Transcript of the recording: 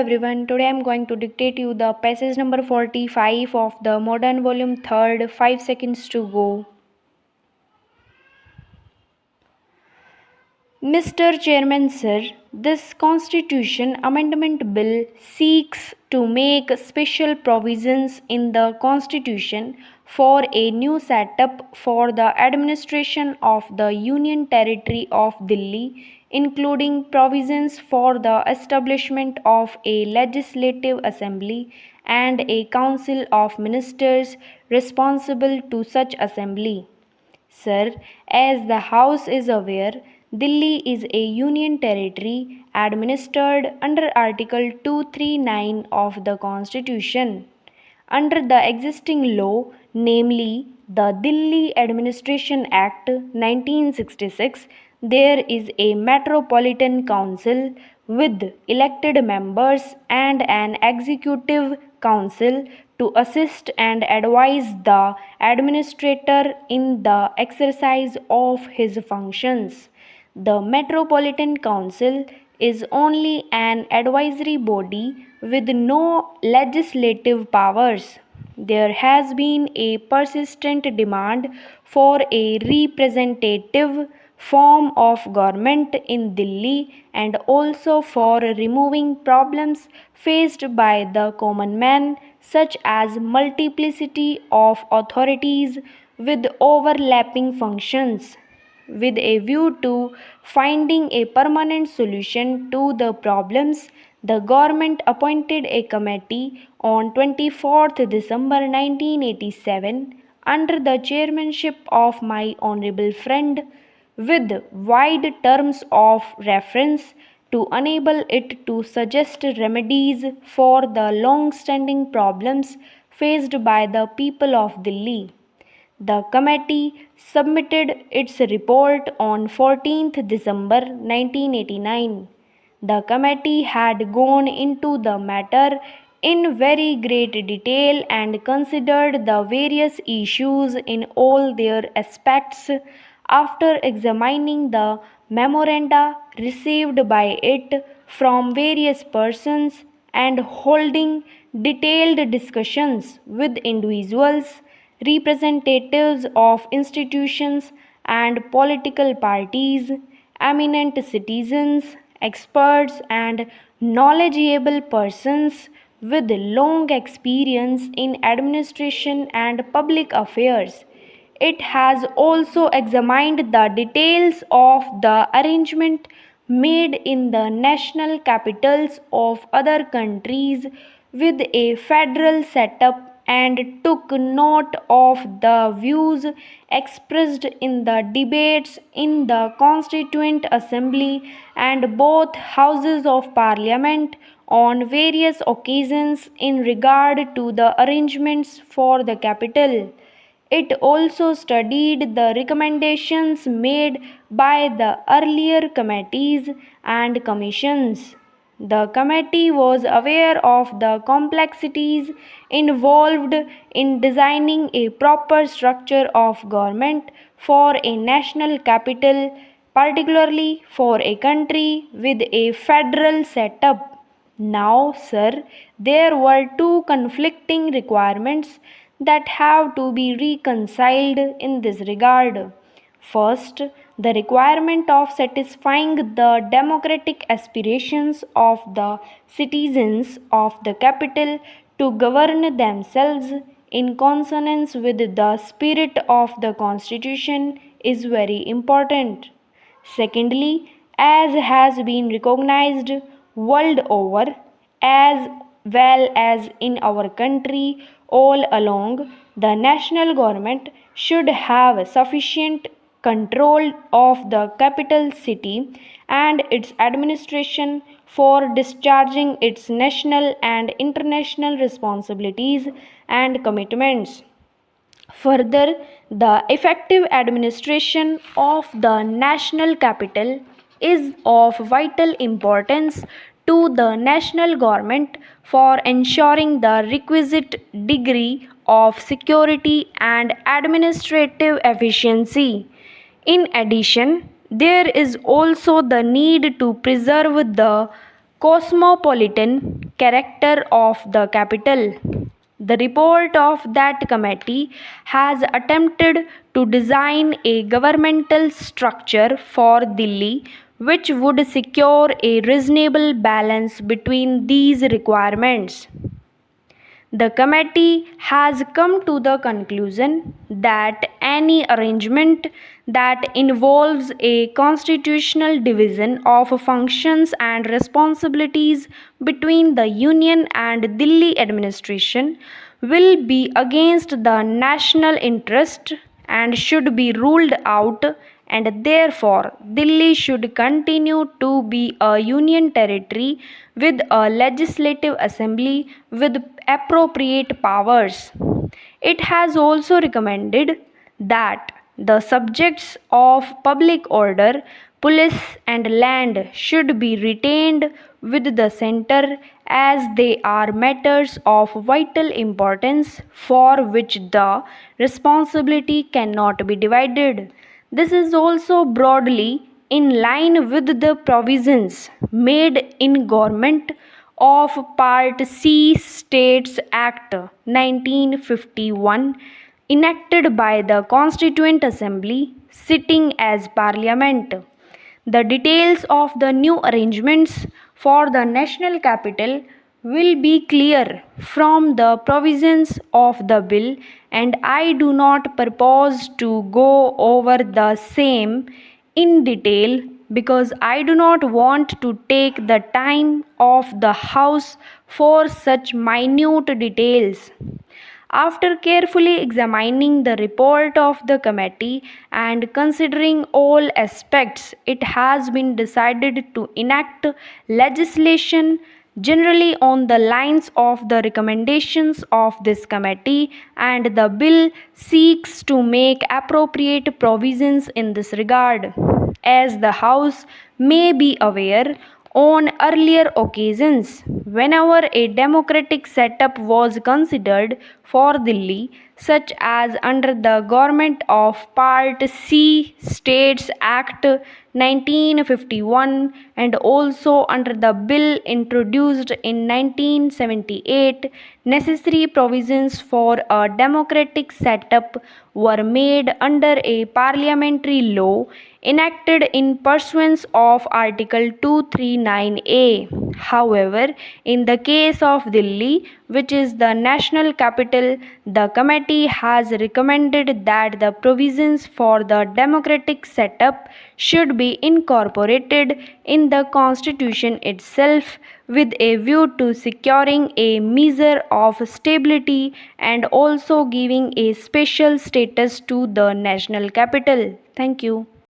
everyone, today I am going to dictate you the passage number 45 of the modern volume 3rd, 5 seconds to go. Mr. Chairman Sir, this Constitution Amendment Bill seeks to make special provisions in the Constitution for a new setup for the administration of the Union Territory of Delhi, including provisions for the establishment of a legislative assembly and a council of ministers responsible to such assembly. Sir, as the House is aware, Delhi is a union territory administered under Article 239 of the Constitution. Under the existing law, namely the Delhi Administration Act 1966, there is a Metropolitan Council with elected members and an Executive Council to assist and advise the administrator in the exercise of his functions. The Metropolitan Council is only an advisory body with no legislative powers. There has been a persistent demand for a representative form of government in Delhi and also for removing problems faced by the common man, such as multiplicity of authorities with overlapping functions. With a view to finding a permanent solution to the problems, the government appointed a committee on 24th December 1987 under the chairmanship of my honorable friend with wide terms of reference to enable it to suggest remedies for the long-standing problems faced by the people of Delhi. The committee submitted its report on 14th December 1989. The committee had gone into the matter in very great detail and considered the various issues in all their aspects. After examining the memoranda received by it from various persons and holding detailed discussions with individuals, representatives of institutions and political parties, eminent citizens, experts, and knowledgeable persons with long experience in administration and public affairs. It has also examined the details of the arrangement made in the national capitals of other countries with a federal setup and took note of the views expressed in the debates in the Constituent Assembly and both Houses of Parliament on various occasions in regard to the arrangements for the capital. It also studied the recommendations made by the earlier committees and commissions. The committee was aware of the complexities involved in designing a proper structure of government for a national capital, particularly for a country with a federal setup. Now, sir, there were two conflicting requirements that have to be reconciled in this regard. First, the requirement of satisfying the democratic aspirations of the citizens of the capital to govern themselves in consonance with the spirit of the Constitution is very important. Secondly, as has been recognized world over, as well as in our country all along, the national government should have sufficient control of the capital city and its administration for discharging its national and international responsibilities and commitments. Further, the effective administration of the national capital is of vital importance to the national government for ensuring the requisite degree of security and administrative efficiency. In addition, there is also the need to preserve the cosmopolitan character of the capital. The report of that committee has attempted to design a governmental structure for Delhi which would secure a reasonable balance between these requirements. The committee has come to the conclusion that any arrangement that involves a constitutional division of functions and responsibilities between the Union and Delhi administration will be against the national interest and should be ruled out, and therefore Delhi should continue to be a union territory with a legislative assembly with appropriate powers. It has also recommended that the subjects of public order, police, and land should be retained with the center as they are matters of vital importance for which the responsibility cannot be divided. This is also broadly in line with the provisions made in Government of Part C States Act 1951 enacted by the Constituent Assembly sitting as Parliament. The details of the new arrangements for the national capital will be clear from the provisions of the bill, and I do not propose to go over the same in detail because I do not want to take the time of the House for such minute details. After carefully examining the report of the committee and considering all aspects, it has been decided to enact legislation generally on the lines of the recommendations of this committee, and the bill seeks to make appropriate provisions in this regard. As the House may be aware, on earlier occasions, whenever a democratic setup was considered for Delhi, such as under the Government of Part C States Act 1951 and also under the bill introduced in 1978, necessary provisions for a democratic setup were made under a parliamentary law enacted in pursuance of Article 239A. However, in the case of Delhi, which is the national capital, the committee has recommended that the provisions for the democratic setup should be incorporated in the constitution itself with a view to securing a measure of stability and also giving a special status to the national capital. Thank you.